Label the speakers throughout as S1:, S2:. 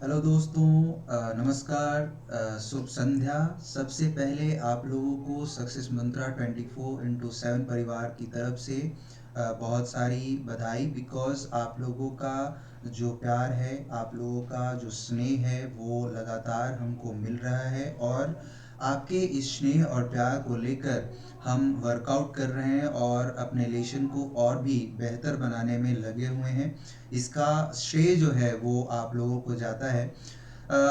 S1: Hello दोस्तों, नमस्कार, शुभ संध्या। सबसे पहले आप लोगों को सक्सेस मंत्रा 24x7 परिवार की तरफ से बहुत सारी बधाई। बिकॉज़ आप लोगों का जो प्यार है, आप लोगों का जो स्नेह है, वो लगातार हमको मिल रहा है। और आपके इस स्नेह और प्यार को लेकर हम वर्कआउट कर रहे हैं और अपने लेशन को और भी बेहतर बनाने में लगे हुए हैं। इसका श्रेय जो है वो आप लोगों को जाता है।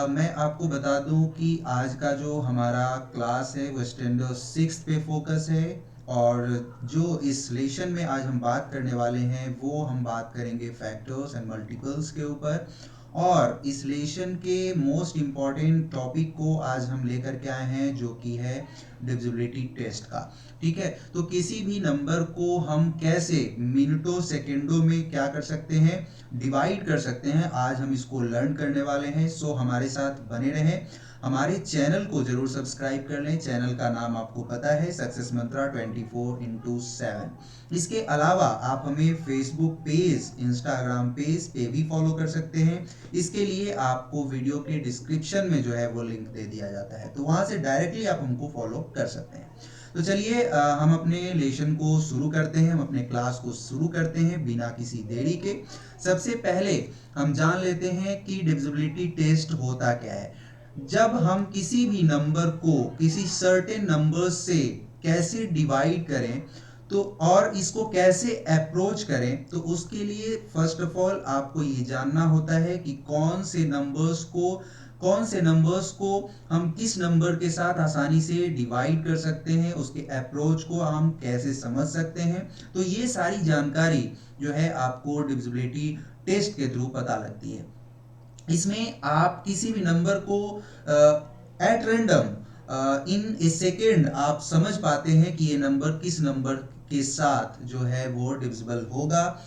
S1: मैं आपको बता दूं कि आज का जो हमारा क्लास है वो स्टैंडर्ड 6 पे फोकस है। और जो इस लेशन में आज हम बात करने वाले हैं वो हम बात करेंगे फैक्टर्स एंड मल्टीपल्स के ऊपर। और इस लेशन के मोस्ट इम्पॉर्टेंट टॉपिक को आज हम लेकर के आए हैं, जो कि है डिविजिबिलिटी टेस्ट का। ठीक है, तो किसी भी नंबर को हम कैसे मिनटों सेकंडों में क्या कर सकते हैं, डिवाइड कर सकते हैं, आज हम इसको लर्न करने वाले हैं। सो हमारे साथ बने रहें। हमारे चैनल को जरूर सब्सक्राइब कर लें। चैनल का नाम आपको पता है, सक्सेस मंत्रा 24x7। इसके अलावा आप हमें फेसबुक पेज, इंस्टाग्राम पेज पे भी फॉलो कर सकते हैं। इसके लिए आपको वीडियो के डिस्क्रिप्शन में जो है वो लिंक दे दिया जाता है, तो वहां से डायरेक्टली आप हमको फॉलो कर सकते हैं। तो चलिए हम अपने लेशन को शुरू करते हैं, हम अपने क्लास को शुरू करते हैं बिना किसी देरी के। सबसे पहले हम जान लेते हैं कि डिविजिबिलिटी टेस्ट होता क्या है। जब हम किसी भी नंबर को किसी सर्टेन नंबर से कैसे डिवाइड करें, तो और इसको कैसे अप्रोच करें, तो उसके लिए फर्स्ट ऑफ ऑल आपको ये जानना होता है कि कौन से नंबर्स को हम किस नंबर के साथ आसानी से डिवाइड कर सकते हैं, उसके अप्रोच को हम कैसे समझ सकते हैं। तो ये सारी जानकारी जो है आपको डिविजिबिलिटी टेस्ट के थ्रू पता लगती है। इसमें आप किसी भी नंबर को at random in A second आप समझ पाते हैं कि ये नंबर किस नंबर के साथ जो है वो डिविजिबल होगा।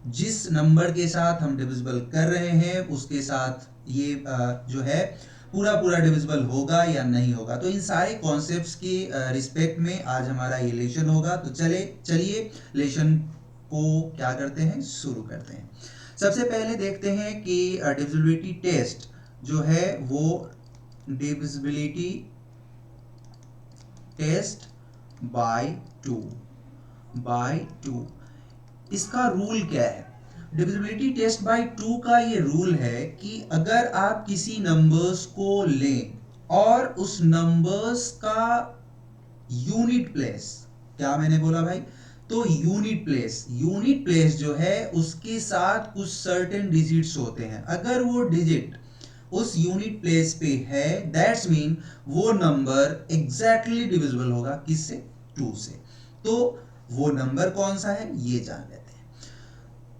S1: जिस नंबर के साथ हम डिविजिबल कर रहे हैं उसके साथ ये जो है पूरा पूरा डिविजिबल होगा या नहीं होगा। तो इन सारे कॉन्सेप्ट्स की रिस्पेक्ट में आज हमारा ये लेशन होगा। तो चलिए लेशन को क्या करते हैं, शुरू करते हैं। सबसे पहले देखते हैं कि डिविजिबिलिटी टेस्ट जो है वो divisibility test by two by two इसका रूल क्या है। डिविजिबिलिटी टेस्ट बाय टू का ये रूल है कि अगर आप किसी नंबर्स को लें और उस नंबर्स का यूनिट प्लेस, क्या मैंने बोला भाई, तो यूनिट प्लेस जो है उसके साथ कुछ सर्टेन डिजिट्स होते हैं। अगर वो डिजिट उस यूनिट प्लेस पे है, दैट्स मीन वो नंबर एग्जैक्टली डिविजिबल होगा किससे, टू से। तो वो नंबर कौन सा है ये जान लेते हैं।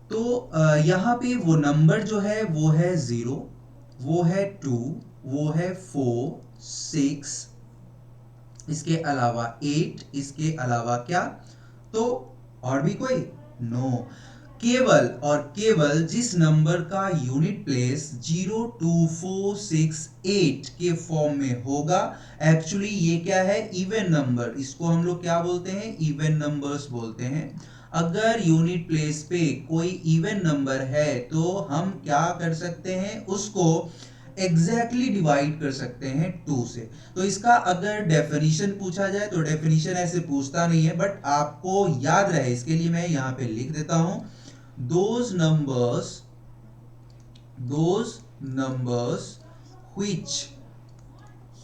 S1: तो यहाँ पे वो नंबर जो है वो है 0, वो है 2, वो है 4, 6, इसके अलावा 8, इसके अलावा क्या, तो और भी कोई नो। केवल और केवल जिस नंबर का यूनिट प्लेस 0, 2, 4, 6, 8 के फॉर्म में होगा, एक्चुअली ये क्या है, इवन नंबर। इसको हम लोग क्या बोलते हैं, इवन नंबर्स बोलते हैं। अगर यूनिट प्लेस पे कोई इवन नंबर है तो हम क्या कर सकते हैं, उसको एग्जैक्टली डिवाइड कर सकते हैं 2 से। तो इसका अगर डेफिनेशन पूछा जाए तो डेफिनेशन ऐसे पूछता नहीं है, बट आपको याद रहे इसके लिए मैं यहां पे लिख देता हूं। Those numbers which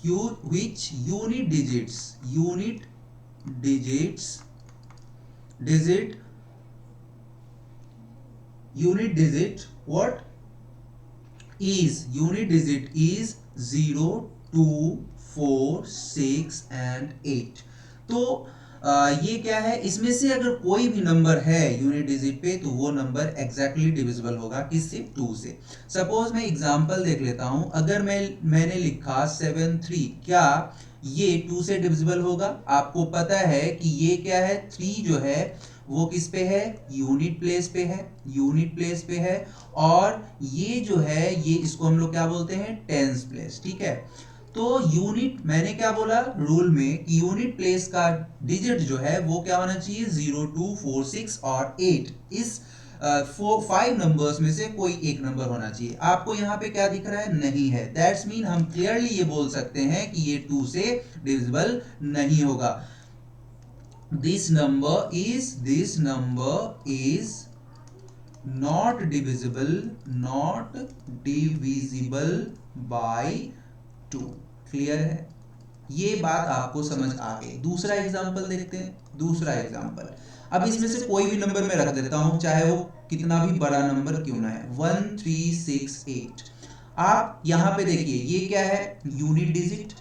S1: unit digit what unit digit is 0, 2, 4, 6 and 8। तो ये क्या है, इसमें से अगर कोई भी नंबर है यूनिट डिजिट पे तो वो नंबर एग्जैक्टली डिविजिबल होगा किससे, 2 से। सपोज मैं एग्जांपल देख लेता हूं। अगर मैंने लिखा 7, 3, क्या ये 2 से डिविजिबल होगा। आपको पता है कि ये क्या है, 3 जो है वो किस पे है, यूनिट प्लेस पे है। और ये जो है ये इसको हम लोग क्या बोलते हैं, टेंस प्लेस। ठीक है, तो यूनिट, मैंने क्या बोला रूल में कि यूनिट प्लेस का डिजिट जो है वो क्या होना चाहिए, 0, 2, 4, 6 और 8। इस फाइव नंबर्स में से कोई एक नंबर होना चाहिए। आपको यहाँ पे क्या दिख रहा है? नहीं है। दैट्स मीन हम क्लियरली ये बोल सकते हैं कि ये 2 से डिविजिबल नहीं होगा। This number is not divisible by 2। Clear है? ये बात आपको समझ आ गई। दूसरा एग्जांपल देखते हैं। दूसरा एग्जांपल, अब इसमें से कोई भी नंबर मैं रख देता हूं, चाहे वो कितना भी बड़ा नंबर क्यों ना है। 1368। आप यहां पे देखिए, ये क्या है? Unit digit,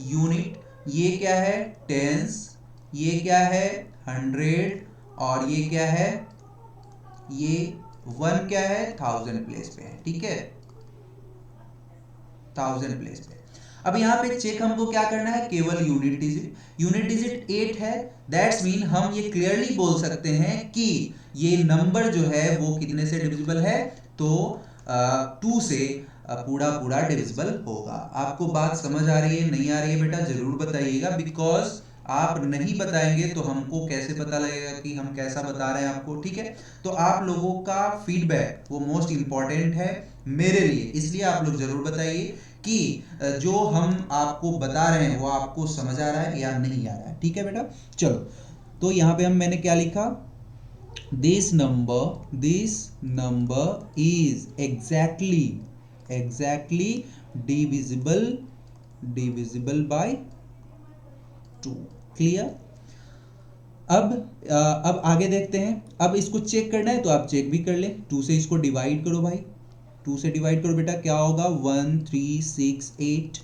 S1: unit. ये क्या है? टेंस। ये क्या है? 100। और ये क्या है? ये 1 क्या है? 1000 प्लेस पे है। ठीक है, 1000 प्लेस पे। अब यहाँ पे चेक हमको क्या करना है? केवल यूनिट डिजिट। यूनिट डिजिट 8 है। दैट्स मीन हम ये क्लियरली बोल सकते हैं कि ये नंबर जो है वो कितने से डिविजिबल है? तो 2 से पूरा पूरा डिविजिबल होगा। आपको बात समझ आ रही है, नहीं आ रही है बेटा? जरूर बताइएगा, बिकॉज आप नहीं बताएंगे तो हमको कैसे पता लगेगा कि हम कैसा बता रहे हैं आपको। ठीक है, तो आप लोगों का फीडबैक वो मोस्ट इंपॉर्टेंट है मेरे लिए, इसलिए आप लोग जरूर बताइए कि जो हम आपको बता रहे हैं वो आपको समझ आ रहा है या नहीं आ रहा है। ठीक है बेटा, चलो। तो यहाँ पे मैंने क्या लिखा? This number is exactly divisible bye 2। Clear? अब आगे देखते हैं। अब इसको चेक करना है तो आप चेक भी कर लें। 2 से इसको डिवाइड करो भाई, 2 से डिवाइड करो बेटा, क्या होगा? 1368।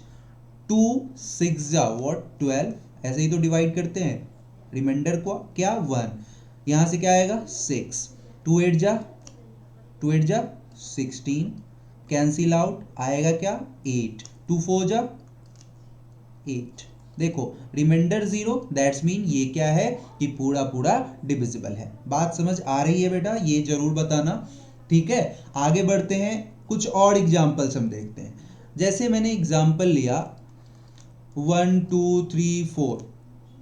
S1: 2 6 जा व्हाट 12, ऐसे ही तो डिवाइड करते हैं। रिमाइंडर को क्या? 1। यहां से क्या आएगा? 6। 2 8 जा 16। कैंसिल आउट, आएगा क्या? 8। 2 4 जा 8। देखो, रिमाइंडर 0, दैट्स मीन ये क्या है? कि पूरा पूरा डिविजिबल है। बात समझ आ रही है बेटा? ये जरूर बताना। ठीक है, आगे बढ़ते हैं। कुछ और एग्जाम्पल्स हम देखते हैं। जैसे मैंने एग्जाम्पल लिया 1 2 3 4,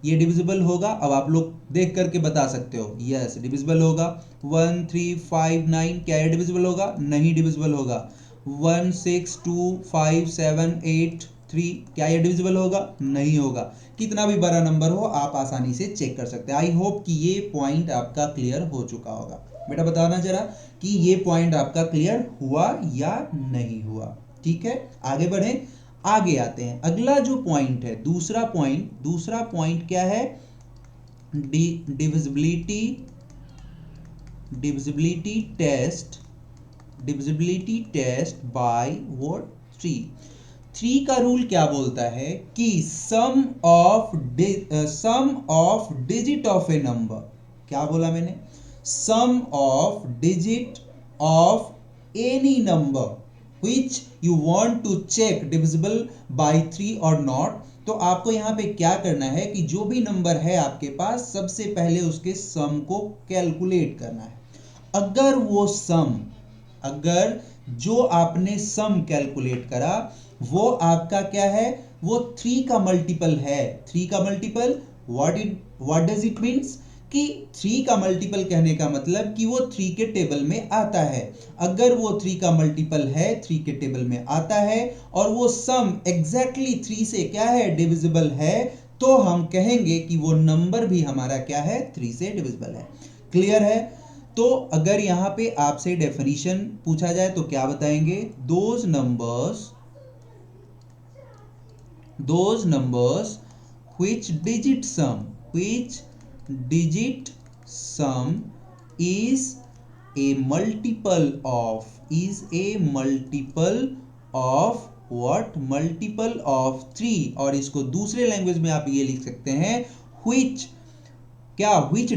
S1: ये डिविजिबल होगा? अब आप लोग देख करके बता सकते हो। यस, डिविजिबल होगा। 1 3 5 9, क्या ये डिविजिबल होगा? नहीं डिविजिबल होगा। 1 6 2 5 7 8 3, क्या ये डिविजिबल होगा? नहीं होगा। कितना भी बड़ा नंबर हो आप आसानी से चेक कर सकते हैं। आई होप कि ये पॉइंट आपका क्लियर हो चुका होगा। बेटा बताना जरा कि ये पॉइंट आपका क्लियर हुआ या नहीं हुआ। ठीक है, आगे बढ़ें। आगे आते हैं। अगला जो पॉइंट है, दूसरा पॉइंट क्या है? Divisibility test by what? 3 का रूल क्या बोलता है? कि sum of digit of a number, क्या बोला मैंने? Sum of digit of any number which you want to check divisible by 3 or not। तो आपको यहाँ पे क्या करना है कि जो भी नंबर है आपके पास, सबसे पहले उसके सम को कैलकुलेट करना है। अगर जो आपने सम कैलकुलेट करा वो आपका क्या है? वो 3 का मल्टीपल है। 3 का multiple what does it means? कि 3 का मल्टीपल कहने का मतलब कि वो 3 के टेबल में आता है। अगर वो 3 का मल्टीपल है, 3 के टेबल में आता है, और वो सम एग्जैक्टली 3 से क्या है? डिविजिबल है, तो हम कहेंगे कि वो नंबर भी हमारा क्या है? 3 से डिविजिबल है। क्लियर है? तो अगर यहां पे आपसे डेफिनेशन पूछा जाए तो क्या बताएंगे? Those numbers which digit sum is a multiple of what? Multiple of 3। और इसको दूसरे लैंग्वेज में आप ये लिख सकते हैं which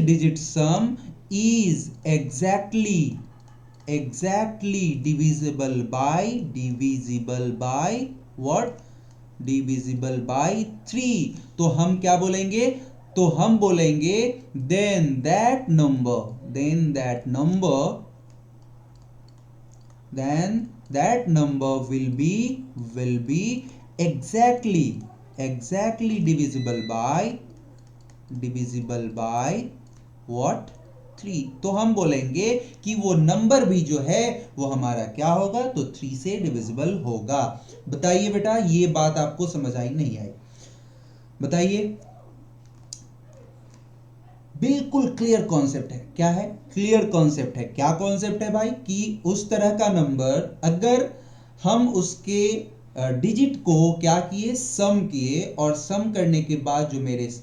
S1: digit sum is exactly divisible by what? Divisible by 3। तो हम क्या बोलेंगे? तो हम बोलेंगे then that number will be exactly divisible by what? 3। तो हम बोलेंगे कि वो नंबर भी जो है वो हमारा क्या होगा, तो 3 से डिविजिबल होगा। बताइए बेटा, ये बात आपको समझ आई नहीं आई? बताइए। बिल्कुल क्लियर कॉन्सेप्ट है। क्या है? क्लियर कॉन्सेप्ट है। क्या कॉन्सेप्ट है भाई? कि उस तरह का नंबर अगर हम उसके डिजिट को क्या किए, सम किए, और सम करने के बाद जो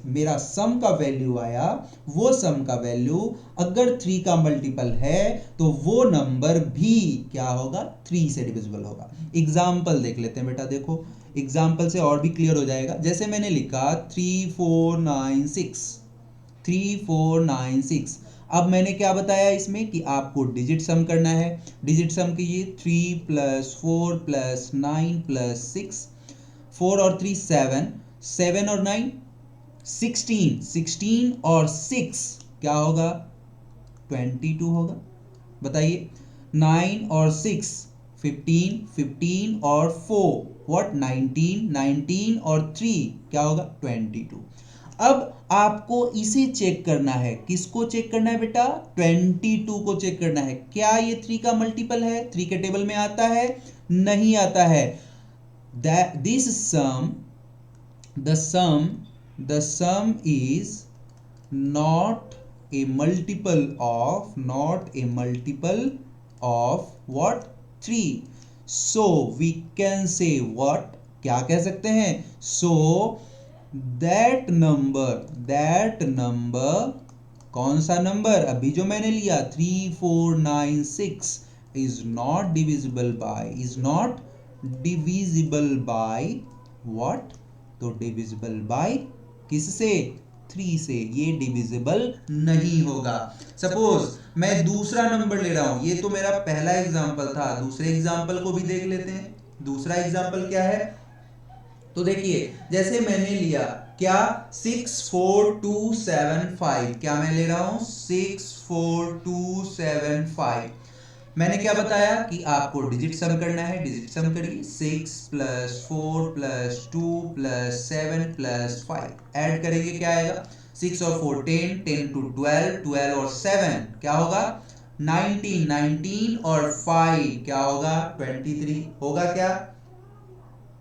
S1: मेरा सम का वैल्यू आया, वो सम का वैल्यू अगर 3 का मल्टीपल है तो वो नंबर भी क्या होगा, 3 से डिविजिबल होगा। एग्जाम्पल देख लेते हैं बेटा। देखो, एग्जाम्पल से और भी क्लियर हो जाएगा। जैसे मैंने लिखा 3496, 3496। अब मैंने क्या बताया इसमें कि आपको डिजिट सम करना है। डिजिट सम कीजिए, 3 प्लस 4 प्लस 9 प्लस 6, 4 और 3 7, 7 और 9 16, 16 और 6 क्या होगा, 22 होगा। बताइए, 9 और 6 15, 15 और 4 व्हाट, 19, 19 और 3 क्या होगा, 22। अब आपको इसे चेक करना है। किसको चेक करना है बेटा? 22 को चेक करना है। क्या ये 3 का मल्टीपल है? 3 के टेबल में आता है? नहीं आता है। This sum, the sum is not a multiple of, not a multiple of what, 3। so we can say what, क्या कह सकते हैं? so that number, कौन सा नंबर? अभी जो मैंने लिया 3496 is not divisible by what, तो डिविजिबल बाय किससे? 3 से। ये डिविजिबल नहीं होगा। सपोज मैं दूसरा नंबर ले रहा हूं, ये तो मेरा पहला एग्जांपल था, दूसरे एग्जांपल को भी देख लेते हैं। दूसरा एग्जांपल क्या है? तो देखिए, जैसे मैंने लिया क्या, 64275। क्या मैं ले रहा हूं? 64275। मैंने क्या बताया कि आपको डिजिट सम करना है। डिजिट सम करिए, 6 plus 4 plus 2 plus 7 plus 5। Add करेंगे, क्या आएगा? 6 और 4 10, 10 टू 12, 12 और 7 क्या होगा, 19, 19 और 5 क्या होगा, 23 होगा। क्या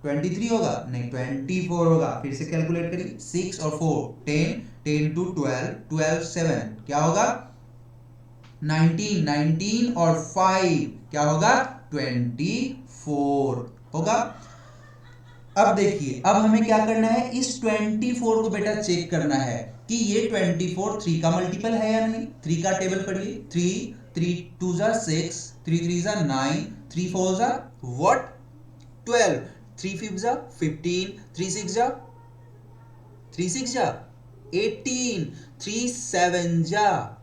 S1: 23 होगा? नहीं, 24 होगा। फिर से कैलकुलेट करिए, 6 और 4 10, 10 टू 12, 12 7 क्या होगा, 19, 19 और 5 क्या होगा, 24 होगा। अब देखिए, अब हमें क्या करना है, इस 24 को बेटा चेक करना है कि ये 24 3 का मल्टीपल है या नहीं। 3 का टेबल पढ़िए, 3 3 2 जा 6, 3 3 जा 9, 3 4 जा व्हाट, 12, 3 5 जा 15, 3 6 जा 18, 3 7 जा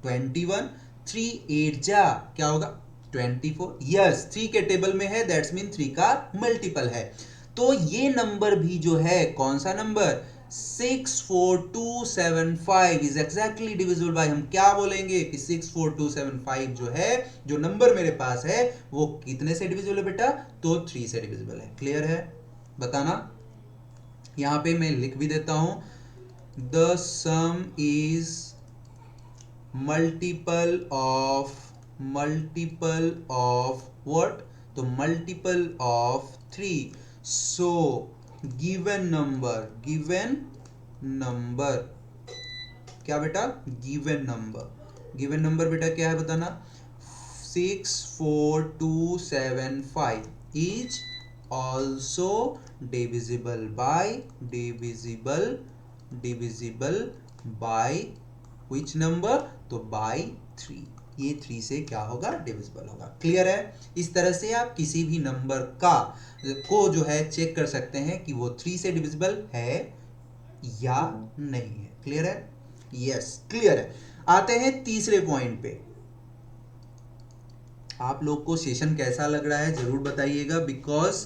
S1: 21, 3 8 जा क्या होगा, 24। यस, 3 के टेबल में है, दैट्स मीन 3 का मल्टीपल है। तो ये नंबर भी जो है, कौन सा number, 64275 is exactly divisible bye, हम क्या बोलेंगे कि 64275 जो है, जो नंबर मेरे पास है, वो कितने से डिविजिबल है बेटा, तो 3 से डिविजिबल है। क्लियर है? बताना। यहां पे मैं लिख भी देता हूं, the some is multiple of what, तो multiple of 3। so given number क्या बेटा, गिवन नंबर बेटा क्या है बताना, 64275 is also divisible by which number, तो by 3। ये 3 से क्या होगा, डिविजिबल होगा। क्लियर है? इस तरह से आप किसी भी नंबर को जो है चेक कर सकते हैं कि वो 3 से डिविजिबल है या नहीं है। क्लियर है? यस, क्लियर है। आते हैं तीसरे पॉइंट पे। आप लोग को सेशन कैसा लग रहा है जरूर बताइएगा, बिकॉज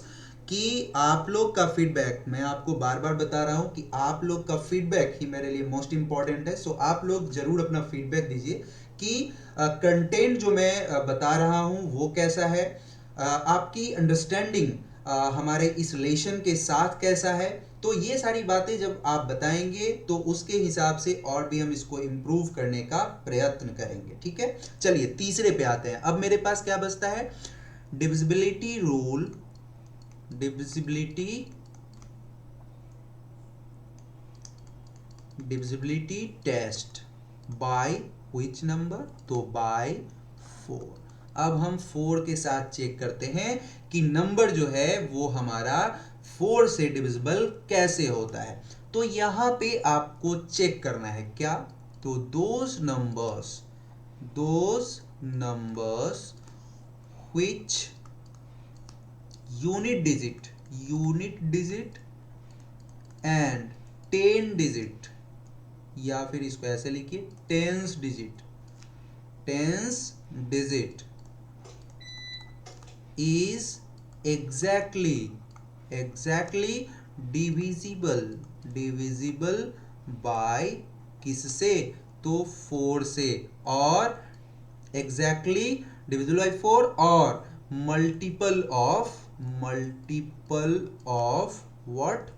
S1: कि आप लोग का फीडबैक, मैं आपको बार बार बता रहा हूं कि आप लोग का फीडबैक ही मेरे लिए मोस्ट इंपॉर्टेंट है। सो आप लोग जरूर अपना फीडबैक दीजिए कि कंटेंट जो मैं बता रहा हूं वो कैसा है, आपकी अंडरस्टैंडिंग हमारे इस रिलेशन के साथ कैसा है। तो ये सारी बातें जब आप बताएंगे तो उसके हिसाब से और भी हम इसको इम्प्रूव करने का प्रयत्न करेंगे। ठीक है, चलिए तीसरे पे आते हैं। अब मेरे पास क्या बचता है, divisibility rule, divisibility test by which number, तो बाय 4। अब हम 4 के साथ चेक करते हैं कि नंबर जो है वो हमारा 4 से डिविजिबल कैसे होता है। तो यहां पे आपको चेक करना है क्या, तो those numbers which unit digit and 10 digit, या फिर इसको ऐसे लिखिए tens digit is exactly divisible bye किससे, तो 4 से, और एग्जैक्टली डिविजिबल बाय 4 और मल्टीपल ऑफ व्हाट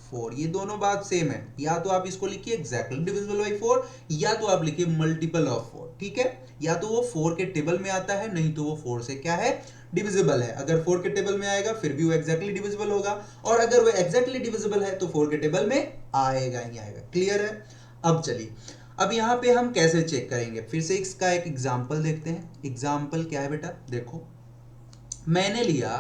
S1: 4। ये दोनों बात सेम है, या तो आप इसको लिखिए एग्जैक्टली डिविजिबल बाय 4 या तो आप लिखिए मल्टीपल ऑफ 4। ठीक है, या तो वो 4 के टेबल में आता है, नहीं तो वो 4 से क्या है, डिविजिबल है। अगर 4 के टेबल में आएगा फिर भी वो एग्जैक्टली डिविजिबल होगा, और अगर वो एग्जैक्टली डिविजिबल है तो 4 के टेबल में आएगा ही आएगा। क्लियर है। अब चलिए, अब यहां पे हम कैसे चेक करेंगे, फिर से इसका एक एग्जांपल देखते हैं। एग्जांपल क्या है बेटा, देखो मैंने लिया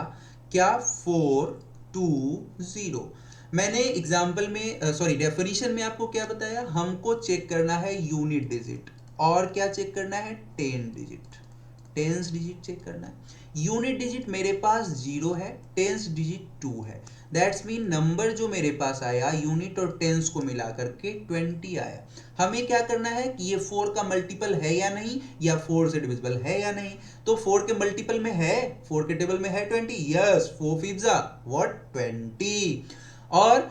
S1: क्या 420। मैंने एग्जांपल में डेफिनेशन में आपको क्या बताया, हमको चेक करना है यूनिट डिजिट, और क्या चेक करना है, टेंस डिजिट चेक करना है। यूनिट डिजिट मेरे पास 0 है, टेंस डिजिट 2 है। दैट्स मीन नंबर जो मेरे पास आया यूनिट और टेंस को मिला करके 20 आया। हमें क्या करना है कि ये 4 का मल्टीपल है या नहीं, या 4 से डिविजिबल है या नहीं। तो 4 के मल्टीपल में है, 4 के टेबल में है 20, यस 4 5 व्हाट 20, और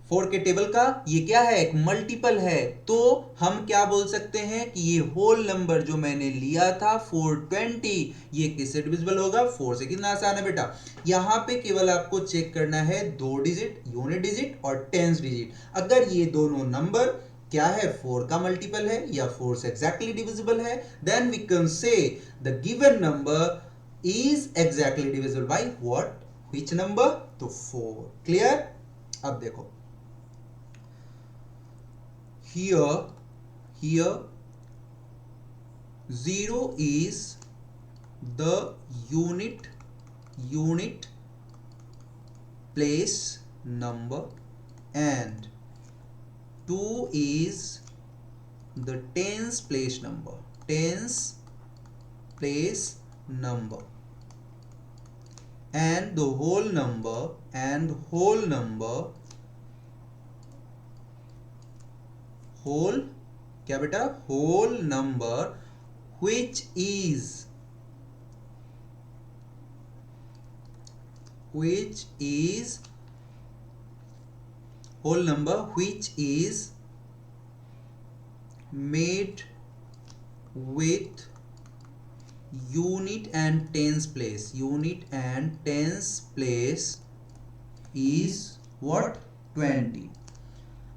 S1: 4 के टेबल का ये क्या है, एक मल्टीपल है। तो हम क्या बोल सकते हैं कि ये होल नंबर जो मैंने लिया था 420, ये किससे डिविजिबल होगा, 4 से। कितना आसान है बेटा, यहां पे केवल आपको चेक करना है 2 डिजिट, यूनिट डिजिट और टेंस डिजिट। अगर ये दोनों नंबर क्या है, 4 का मल्टीपल है या 4 से एग्जैक्टली डिविजिबल है, then we can say the given number is exactly divisible by what, which number, तो 4। क्लियर। अब देखो here 0 is the unit place number and 2 is the tens place number and the whole number whole क्या बेटा, whole number which is whole number which is made with unit and tens place is what 20।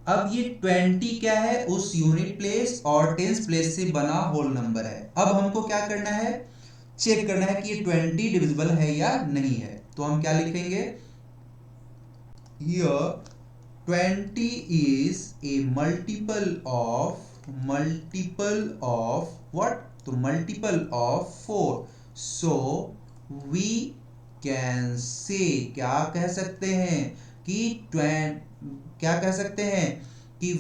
S1: अब ये 20 क्या है, उस unit place और tens place से बना होल नंबर है। अब हमको क्या करना है, चेक करना है कि ये 20 डिविजिबल है या नहीं है। तो हम क्या लिखेंगे, here 20 is a multiple of what, तो multiple of 4, so we can say, क्या कह सकते हैं कि क्या कह सकते हैं कि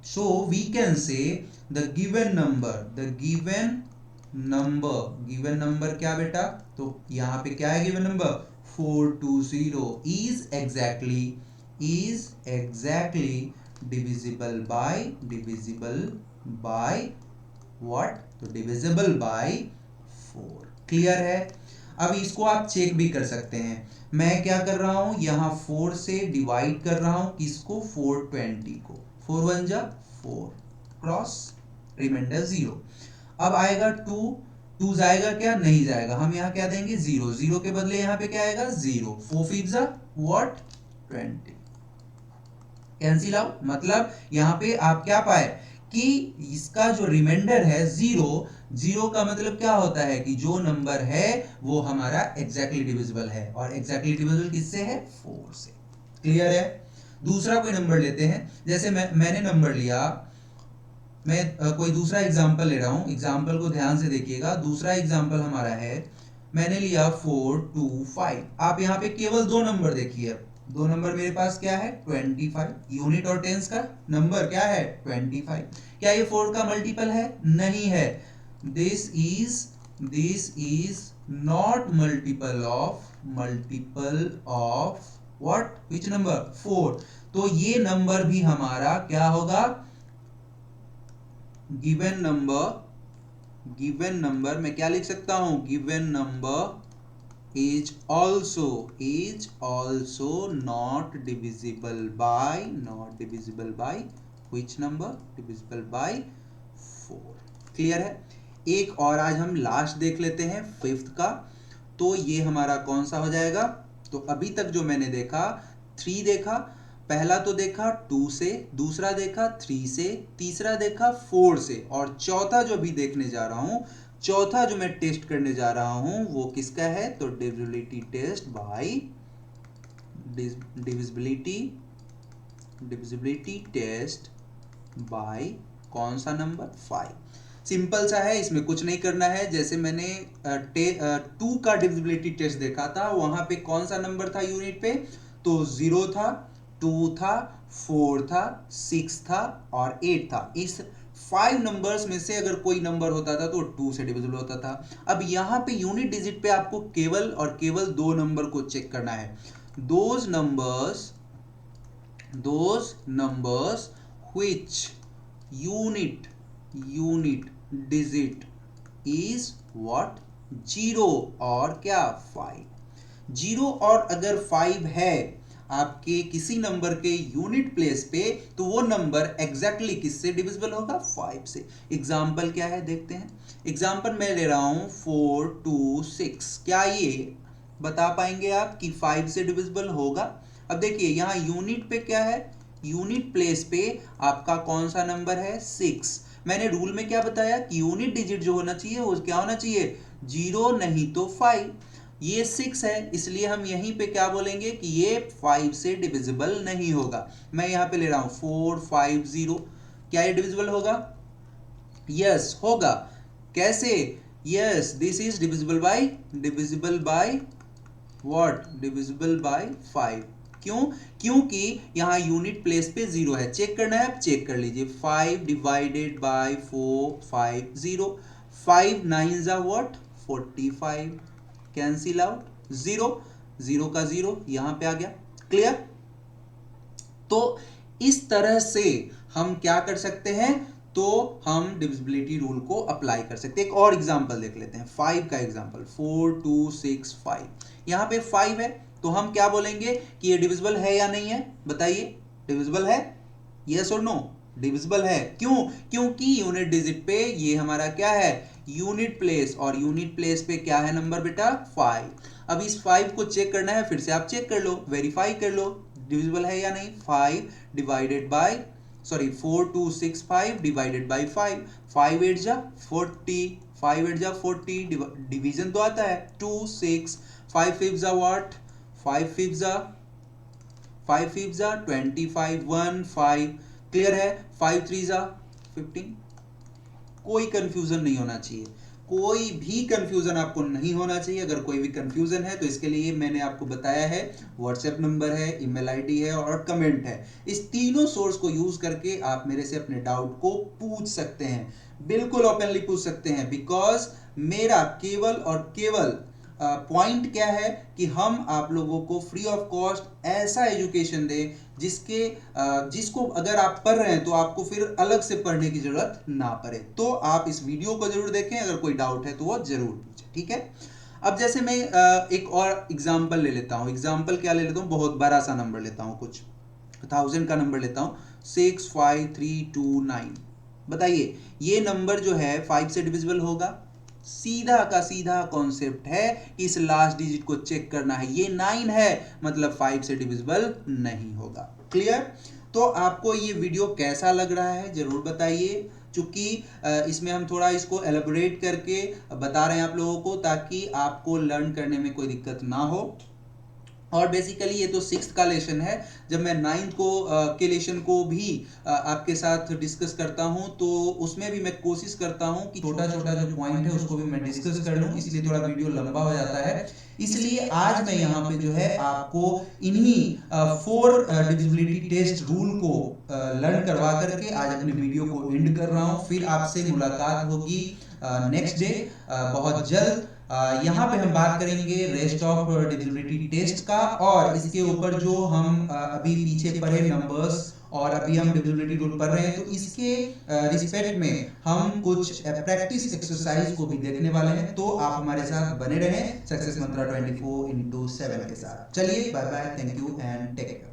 S1: so we can say the given number क्या बेटा, तो यहां पे क्या है given number 420 is exactly divisible by what, तो divisible by 4। क्लियर है। अब इसको आप चेक भी कर सकते हैं। मैं क्या कर रहा हूं, यहां 4 से डिवाइड कर रहा हूं किसको, 420 को, 4 1 जा 4 क्रॉस रिमाइंडर 0। अब आएगा 2 टू जाएगा क्या, नहीं जाएगा, हम यहाँ क्या देंगे, जीरो, जीरो के बदले यहाँ पे क्या आएगा, जीरो, फोर फिफ्थ जा व्हाट, 20, कैंसिल आउट। मतलब यहाँ पे आप क्या पाए कि इसका जो रिमाइंडर है जीरो, जीरो का मतलब क्या होता है कि जो नंबर है वो हमारा एग्जैक्टली डिविजिबल है, और एग्जैक्टली डिविजिबल किससे है, 4 से। क्लियर है। दूसरा कोई नंबर लेते हैं, जैसे मैंने नंबर लिया, मैं कोई दूसरा एग्जाम्पल ले रहा हूं, एग्जाम्पल को ध्यान से देखिएगा। दूसरा एग्जाम्पल हमारा है, मैंने लिया 425। आप यहाँ पे केवल दो नंबर देखिए, दो नंबर मेरे पास क्या है, 25। यूनिट और टेंस का नंबर क्या है, 25। क्या ये 4 का मल्टीपल है, नहीं है। This is not multiple of what, which number, 4। तो ये नंबर भी हमारा क्या होगा, गिवन नंबर मैं क्या लिख सकता हूं, given number is also not divisible by which number, divisible by 4। Clear है। एक और आज हम लास्ट देख लेते हैं, फिफ्थ का। तो ये हमारा कौन सा हो जाएगा, तो अभी तक जो मैंने देखा, 3 देखा, पहला तो देखा 2 से, दूसरा देखा 3 से, तीसरा देखा 4 से, और चौथा जो भी देखने जा रहा हूं, चौथा जो मैं टेस्ट करने जा रहा हूं वो किसका है, तो divisibility test by divisibility test by कौन सा नंबर, 5। सिंपल सा है, इसमें कुछ नहीं करना है। जैसे मैंने 2 का डिविजिबिलिटी टेस्ट देखा था, वहां पे कौन सा नंबर था यूनिट पे, तो 0 था, 2 था, 4 था, 6 था और 8 था। इस 5 नंबर्स में से अगर कोई नंबर होता था तो 2 से डिविजिबल होता था। अब यहाँ पे यूनिट डिजिट पे आपको केवल और केवल दो नंबर को चेक करना है, those numbers which unit digit is what, 0 और क्या, 5। 0 और अगर 5 है आपके किसी नंबर के यूनिट प्लेस पे, तो वो नंबर एग्जैक्टली किससे डिविजिबल होगा, 5 से। एग्जाम्पल क्या है देखते हैं। एग्जाम्पल मैं ले रहा हूं 426। क्या ये बता पाएंगे आप कि 5 से डिविजिबल होगा। अब देखिए यहाँ यूनिट पे क्या है, यूनिट प्लेस पे आपका कौन सा नंबर है, 6। मैंने रूल में क्या बताया कि यूनिट डिजिट जो होना चाहिए वो क्या होना चाहिए, 0 नहीं तो 5। ये 6 है, इसलिए हम यहीं पे क्या बोलेंगे कि ये 5 से डिविजिबल नहीं होगा। मैं यहाँ पे ले रहा हूं 450। क्या ये डिविजिबल होगा, यस होगा। कैसे, yes, this is divisible by what, divisible by 5। क्यों, क्योंकि यहाँ यूनिट प्लेस पे 0 है। चेक करना है, आप चेक कर लीजिए, 5 डिवाइडेड बाय 450, 5 9 जा व्हाट, 45, कैंसिल आउट, 0, 0 का 0 यहाँ पे आ गया। क्लियर। तो इस तरह से हम क्या कर सकते हैं, तो हम डिविजिबिलिटी रूल को अप्लाई कर सकते हैं। एक और एग्जांपल देख लेते हैं, 5 का एग्जांपल, 4265। यहाँ पे 5 है, तो हम क्या बोलेंगे कि ये डिविजिबल है या नहीं है, बताइए, डिविजिबल है, यस और नो, डिविजिबल है। क्यों, क्योंकि यूनिट डिजिट पे ये हमारा क्या है, यूनिट प्लेस, और यूनिट प्लेस पे क्या है नंबर बेटा, 5। अब इस 5 को चेक करना है, फिर से आप चेक कर लो, वेरीफाई कर लो डिविजिबल है या नहीं। 5 डिवाइडेड बाय 4265 डिवाइडेड बाय 5, 5 8 जा 40, 5 8 जा 40, डिवीजन तो आता है 2 6, 5 5 जा व्हाट, 5 5 जा 25 1 5। क्लियर है, 5 3 जा 15। कोई कंफ्यूजन नहीं होना चाहिए, कोई भी कंफ्यूजन आपको नहीं होना चाहिए। अगर कोई भी कंफ्यूजन है तो इसके लिए मैंने आपको बताया है, व्हाट्सएप नंबर है, ईमेल आईडी है और कमेंट है। इस तीनों सोर्स को यूज करके आप मेरे से अपने डाउट को पूछ सकते हैं, बिल्कुल ओपनली पूछ सकते हैं। बिकॉज मेरा केवल और केवल पॉइंट क्या है कि हम आप लोगों को फ्री ऑफ कॉस्ट ऐसा एजुकेशन दें जिसको अगर आप पढ़ रहे हैं तो आपको फिर अलग से पढ़ने की जरूरत ना पड़े। तो आप इस वीडियो को जरूर देखें, अगर कोई डाउट है तो वो जरूर पूछें, ठीक है। अब जैसे मैं एक और एग्जांपल ले लेता हूं। एग्जांपल क्या ले लेता हूं, बहुत बड़ा सा नंबर लेता हूं, कुछ 1000 का नंबर लेता हूं, 65329। बताइए ये नंबर जो है 5 से डिविजिबल होगा, सीधा का सीधा कॉन्सेप्ट है, इस लास्ट डिजिट को चेक करना है, ये 9 है मतलब 5 से डिविजिबल नहीं होगा। क्लियर? तो आपको ये वीडियो कैसा लग रहा है जरूर बताइए, चूंकि इसमें हम थोड़ा इसको एलेबोरेट करके बता रहे हैं आप लोगों को, ताकि आपको लर्न करने में कोई दिक्कत ना हो। और बेसिकली ये तो 6th का लेसन है, जब मैं 9th को के लेसन को भी आपके साथ डिस्कस करता हूं तो उसमें भी मैं कोशिश करता हूं कि छोटा छोटा जो पॉइंट है उसको भी मैं डिस्कस कर लूं, इसलिए थोड़ा वीडियो लंबा हो जाता है। इसलिए आज मैं यहाँ पे जो है आपको इन्हीं 4 डिविजिबिलिटी टेस्ट रूल को लर्न करवा करके आज अपने वीडियो को एंड कर रहा हूँ। फिर आपसे मुलाकात होगी नेक्स्ट डे बहुत जल्द। यहाँ पे हम बात करेंगे रेस्ट ऑफ डिविजिबिलिटी टेस्ट का, और इसके ऊपर जो हम अभी पीछे पढ़े नंबर्स और अभी हम डिविजिबिलिटी रूल पढ़ रहे हैं, तो इसके रिस्पेक्ट में हम कुछ प्रैक्टिस एक्सरसाइज को भी देखने वाले हैं। तो आप हमारे साथ बने रहें सक्सेस मंत्रा 24/7 के साथ। चलिए bye bye, thank you and take care.